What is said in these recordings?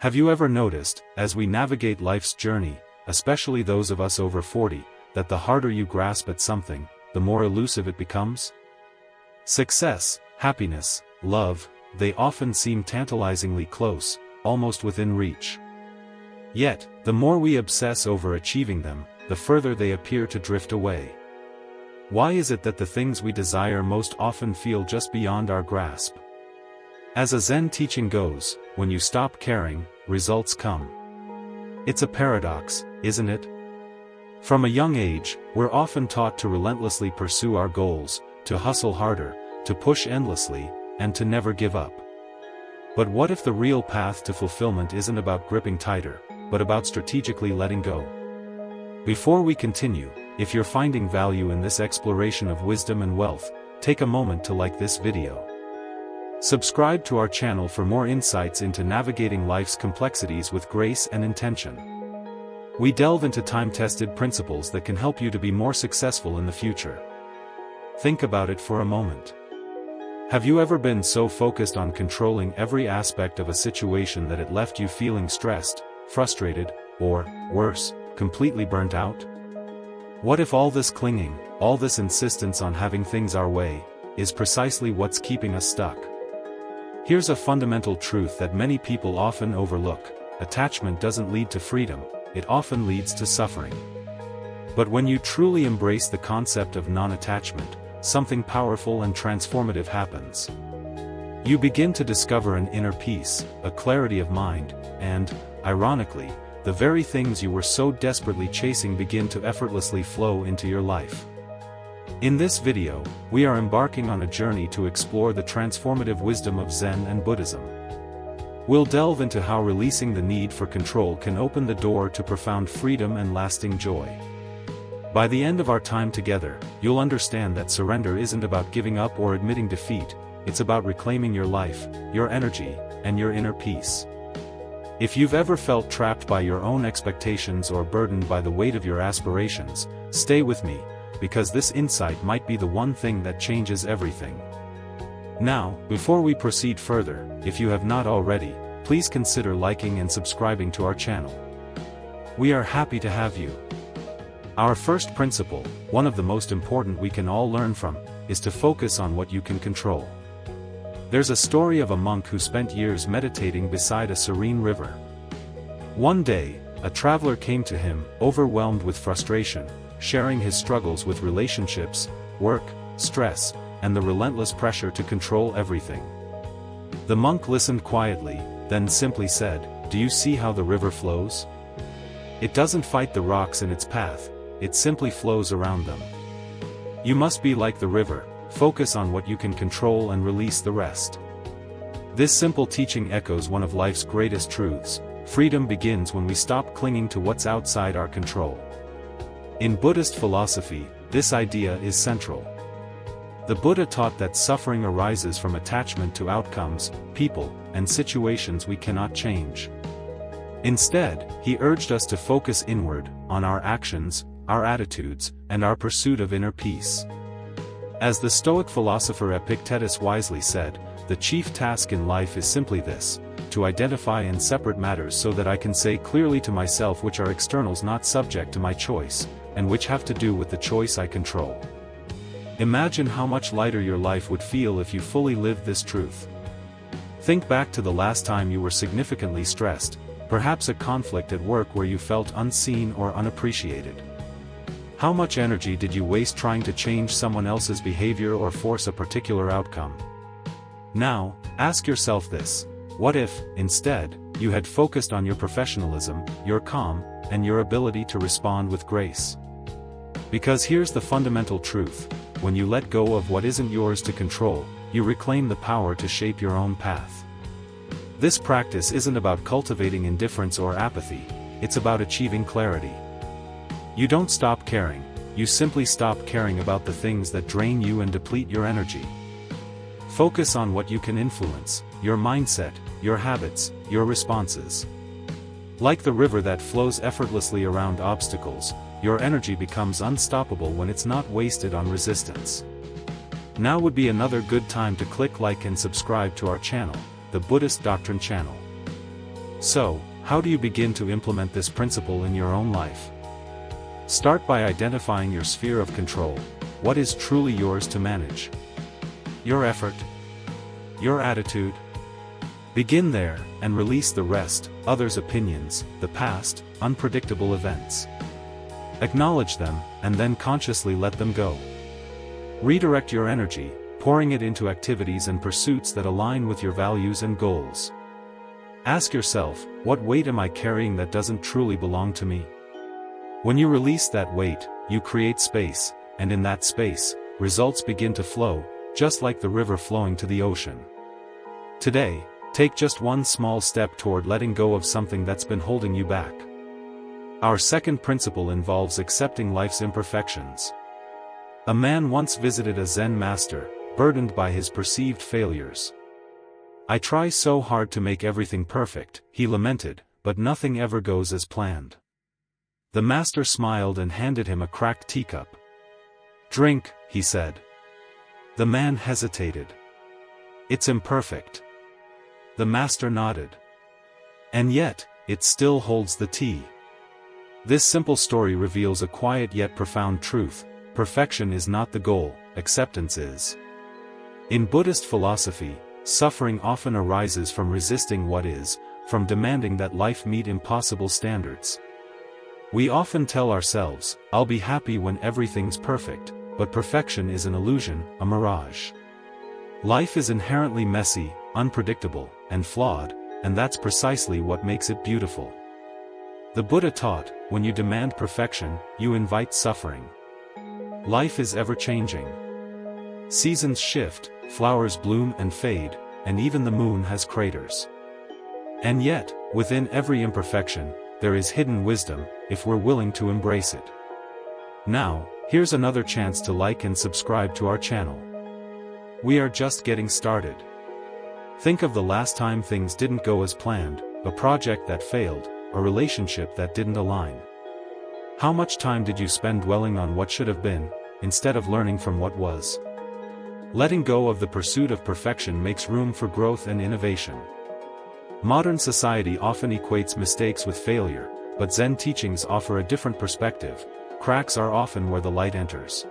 Have you ever noticed, as we navigate life's journey, especially those of us over 40, that the harder you grasp at something, the more elusive it becomes? Success, happiness, love, they often seem tantalizingly close, almost within reach. Yet, the more we obsess over achieving them, the further they appear to drift away. Why is it that the things we desire most often feel just beyond our grasp? As a Zen teaching goes, when you stop caring, results come. It's a paradox, isn't it? From a young age, we're often taught to relentlessly pursue our goals, to hustle harder, to push endlessly, and to never give up. But what if the real path to fulfillment isn't about gripping tighter, but about strategically letting go? Before we continue, if you're finding value in this exploration of wisdom and wealth, take a moment to like this video. Subscribe to our channel for more insights into navigating life's complexities with grace and intention. We delve into time-tested principles that can help you to be more successful in the future. Think about it for a moment. Have you ever been so focused on controlling every aspect of a situation that it left you feeling stressed, frustrated, or, worse, completely burnt out? What if all this clinging, all this insistence on having things our way, is precisely what's keeping us stuck? Here's a fundamental truth that many people often overlook: attachment doesn't lead to freedom, it often leads to suffering. But when you truly embrace the concept of non-attachment, something powerful and transformative happens. You begin to discover an inner peace, a clarity of mind, and, ironically, the very things you were so desperately chasing begin to effortlessly flow into your life. In this video, we are embarking on a journey to explore the transformative wisdom of Zen and Buddhism. We'll delve into how releasing the need for control can open the door to profound freedom and lasting joy. By the end of our time together, you'll understand that surrender isn't about giving up or admitting defeat, it's about reclaiming your life, your energy, and your inner peace. If you've ever felt trapped by your own expectations or burdened by the weight of your aspirations, stay with me, because this insight might be the one thing that changes everything. Now, before we proceed further, if you have not already, please consider liking and subscribing to our channel. We are happy to have you. Our first principle, one of the most important we can all learn from, is to focus on what you can control. There's a story of a monk who spent years meditating beside a serene river. One day, a traveler came to him, overwhelmed with frustration, sharing his struggles with relationships, work, stress, and the relentless pressure to control everything. The monk listened quietly, then simply said, "Do you see how the river flows? It doesn't fight the rocks in its path, it simply flows around them. You must be like the river, focus on what you can control and release the rest." This simple teaching echoes one of life's greatest truths: freedom begins when we stop clinging to what's outside our control. In Buddhist philosophy, this idea is central. The Buddha taught that suffering arises from attachment to outcomes, people, and situations we cannot change. Instead, he urged us to focus inward, on our actions, our attitudes, and our pursuit of inner peace. As the Stoic philosopher Epictetus wisely said, "The chief task in life is simply this, to identify and separate matters so that I can say clearly to myself which are externals not subject to my choice, and which have to do with the choice I control." Imagine how much lighter your life would feel if you fully lived this truth. Think back to the last time you were significantly stressed, perhaps a conflict at work where you felt unseen or unappreciated. How much energy did you waste trying to change someone else's behavior or force a particular outcome? Now, ask yourself this: what if, instead, you had focused on your professionalism, your calm, and your ability to respond with grace? Because here's the fundamental truth: when you let go of what isn't yours to control, you reclaim the power to shape your own path. This practice isn't about cultivating indifference or apathy, it's about achieving clarity. You don't stop caring, you simply stop caring about the things that drain you and deplete your energy. Focus on what you can influence: your mindset, your habits, your responses. Like the river that flows effortlessly around obstacles, your energy becomes unstoppable when it's not wasted on resistance. Now would be another good time to click like and subscribe to our channel, the Buddhist Doctrine channel. So, how do you begin to implement this principle in your own life? Start by identifying your sphere of control. What is truly yours to manage? Your effort? Your attitude? Begin there, and release the rest, others' opinions, the past, unpredictable events. Acknowledge them, and then consciously let them go. Redirect your energy, pouring it into activities and pursuits that align with your values and goals. Ask yourself, what weight am I carrying that doesn't truly belong to me? When you release that weight, you create space, and in that space, results begin to flow, just like the river flowing to the ocean. Today, take just one small step toward letting go of something that's been holding you back. Our second principle involves accepting life's imperfections. A man once visited a Zen master, burdened by his perceived failures. "I try so hard to make everything perfect," he lamented, "but nothing ever goes as planned." The master smiled and handed him a cracked teacup. "Drink," he said. The man hesitated. "It's imperfect." The master nodded. "And yet, it still holds the tea." This simple story reveals a quiet yet profound truth: perfection is not the goal, acceptance is. In Buddhist philosophy, suffering often arises from resisting what is, from demanding that life meet impossible standards. We often tell ourselves, "I'll be happy when everything's perfect," but perfection is an illusion, a mirage. Life is inherently messy, unpredictable, and flawed, and that's precisely what makes it beautiful. The Buddha taught, when you demand perfection, you invite suffering. Life is ever-changing. Seasons shift, flowers bloom and fade, and even the moon has craters. And yet, within every imperfection, there is hidden wisdom, if we're willing to embrace it. Now, here's another chance to like and subscribe to our channel. We are just getting started. Think of the last time things didn't go as planned, a project that failed, a relationship that didn't align. How much time did you spend dwelling on what should have been, instead of learning from what was? Letting go of the pursuit of perfection makes room for growth and innovation. Modern society often equates mistakes with failure, but Zen teachings offer a different perspective. Cracks are often where the light enters.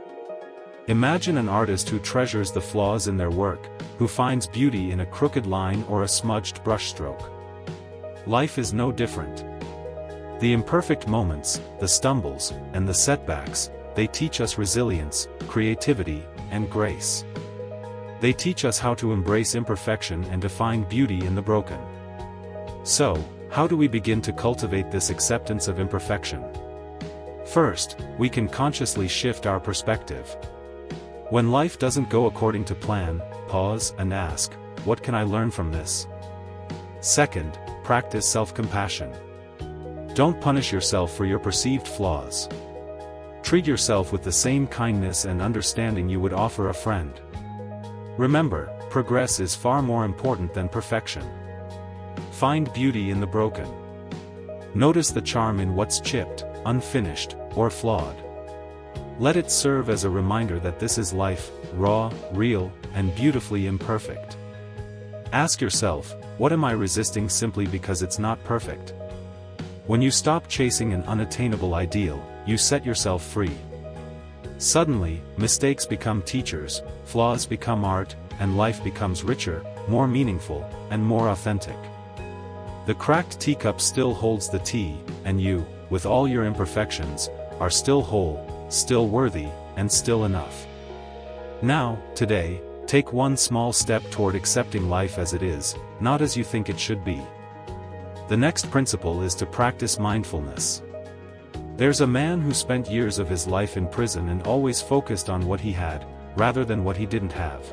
Imagine an artist who treasures the flaws in their work, who finds beauty in a crooked line or a smudged brushstroke. Life is no different. The imperfect moments, the stumbles, and the setbacks, they teach us resilience, creativity, and grace. They teach us how to embrace imperfection and to find beauty in the broken. So, how do we begin to cultivate this acceptance of imperfection? First, we can consciously shift our perspective. When life doesn't go according to plan, pause and ask, what can I learn from this? Second, practice self-compassion. Don't punish yourself for your perceived flaws. Treat yourself with the same kindness and understanding you would offer a friend. Remember, progress is far more important than perfection. Find beauty in the broken. Notice the charm in what's chipped, unfinished, or flawed. Let it serve as a reminder that this is life, raw, real, and beautifully imperfect. Ask yourself, what am I resisting simply because it's not perfect? When you stop chasing an unattainable ideal, you set yourself free. Suddenly, mistakes become teachers, flaws become art, and life becomes richer, more meaningful, and more authentic. The cracked teacup still holds the tea, and you, with all your imperfections, are still whole, still worthy, and still enough. Now, today, take one small step toward accepting life as it is, not as you think it should be. The next principle is to practice mindfulness. There's a man who spent years of his life in prison and always focused on what he had, rather than what he didn't have.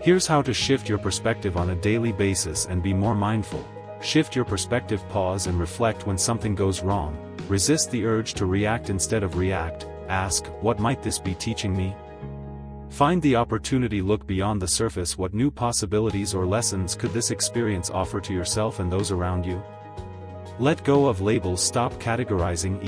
Here's how to shift your perspective on a daily basis and be more mindful. Shift your perspective, pause and reflect when something goes wrong. Resist the urge to react instead of react. Ask, what might this be teaching me? Find the opportunity, look beyond the surface. What new possibilities or lessons could this experience offer to yourself and those around you? Let go of labels, stop categorizing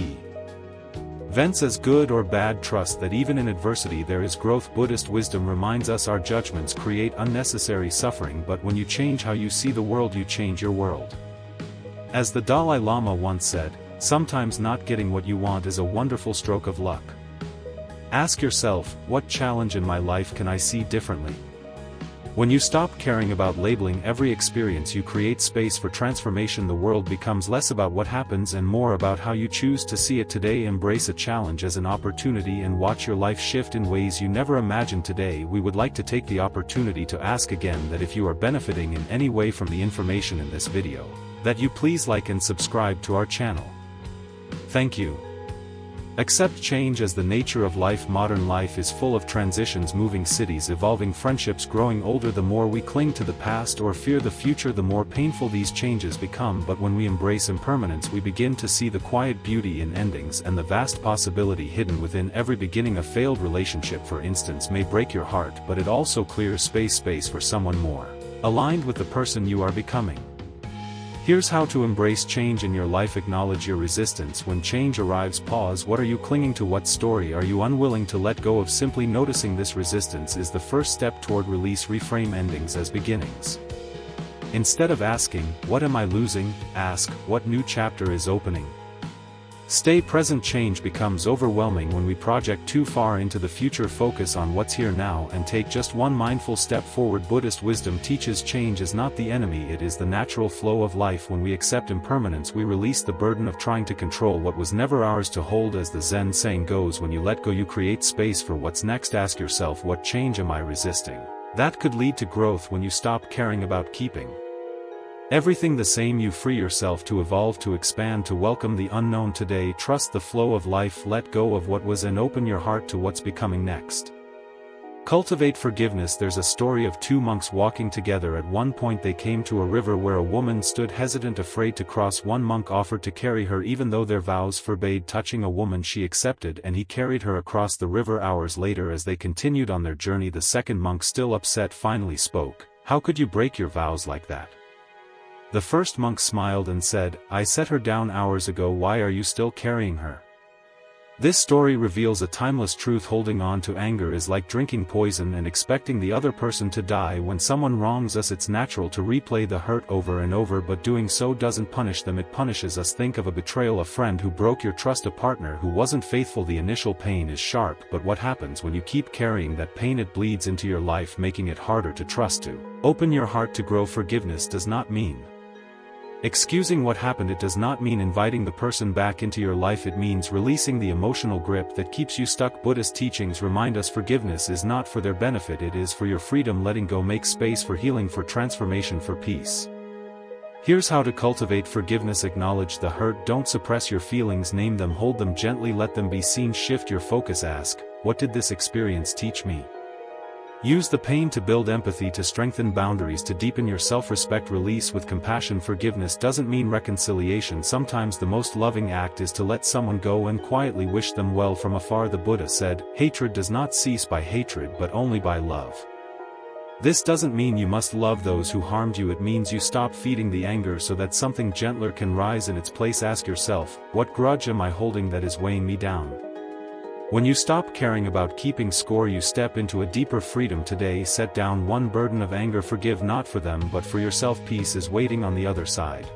events as good or bad. Trust that even in adversity there is growth. Buddhist wisdom reminds us our judgments create unnecessary suffering, but when you change how you see the world, you change your world. As the Dalai Lama once said, sometimes not getting what you want is a wonderful stroke of luck. Ask yourself, what challenge in my life can I see differently? When you stop caring about labeling every experience, you create space for transformation. The world becomes less about what happens and more about how you choose to see it today. Embrace a challenge as an opportunity and watch your life shift in ways you never imagined. Today we would like to take the opportunity to ask again that if you are benefiting in any way from the information in this video, that you please like and subscribe to our channel. Thank you. Accept change as the nature of life. Modern life is full of transitions, moving cities, evolving friendships, growing older. The more we cling to the past or fear the future, the more painful these changes become. But when we embrace impermanence, we begin to see the quiet beauty in endings and the vast possibility hidden within every beginning. A failed relationship, for instance, may break your heart, but it also clears space for someone more aligned with the person you are becoming. Here's how to embrace change in your life. Acknowledge your resistance when change arrives. Pause. What are you clinging to? What story are you unwilling to let go of? Simply noticing this resistance is the first step toward release. Reframe endings as beginnings. Instead of asking, "What am I losing?" ask, "What new chapter is opening?" Stay present. Change becomes overwhelming when we project too far into the future. Focus on what's here now and take just one mindful step forward. Buddhist wisdom teaches change is not the enemy, it is the natural flow of life. When we accept impermanence, we release the burden of trying to control what was never ours to hold. As the Zen saying goes, when you let go, you create space for what's next. Ask yourself, what change am I resisting? That could lead to growth. When you stop caring about keeping everything the same, you free yourself to evolve, to expand, to welcome the unknown. Today, trust the flow of life, let go of what was and open your heart to what's becoming next. Cultivate forgiveness. There's a story of two monks walking together. At one point they came to a river where a woman stood hesitant, afraid to cross. One monk offered to carry her even though their vows forbade touching a woman. She accepted and he carried her across the river. Hours later, as they continued on their journey, the second monk, still upset, finally spoke. "How could you break your vows like that?" The first monk smiled and said, "I set her down hours ago. Why are you still carrying her?" This story reveals a timeless truth. Holding on to anger is like drinking poison and expecting the other person to die. When someone wrongs us, it's natural to replay the hurt over and over, but doing so doesn't punish them, it punishes us. Think of a betrayal, a friend who broke your trust, a partner who wasn't faithful. The initial pain is sharp, but what happens when you keep carrying that pain? It bleeds into your life, making it harder to trust, to open your heart, to grow. Forgiveness does not mean excusing what happened. It does not mean inviting the person back into your life. It means releasing the emotional grip that keeps you stuck. Buddhist teachings remind us forgiveness is not for their benefit, it is for your freedom. Letting go makes space for healing, for transformation, for peace. Here's how to cultivate forgiveness. Acknowledge the hurt. Don't suppress your feelings, name them, hold them gently, let them be seen. Shift your focus. Ask, what did this experience teach me? Use the pain to build empathy, to strengthen boundaries, to deepen your self-respect. Release with compassion. Forgiveness doesn't mean reconciliation. Sometimes the most loving act is to let someone go and quietly wish them well from afar. The Buddha said, "Hatred does not cease by hatred but only by love." This doesn't mean you must love those who harmed you. It means you stop feeding the anger so that something gentler can rise in its place. Ask yourself, what grudge am I holding that is weighing me down? When you stop caring about keeping score, you step into a deeper freedom. Today, set down one burden of anger. Forgive not for them but for yourself. Peace is waiting on the other side.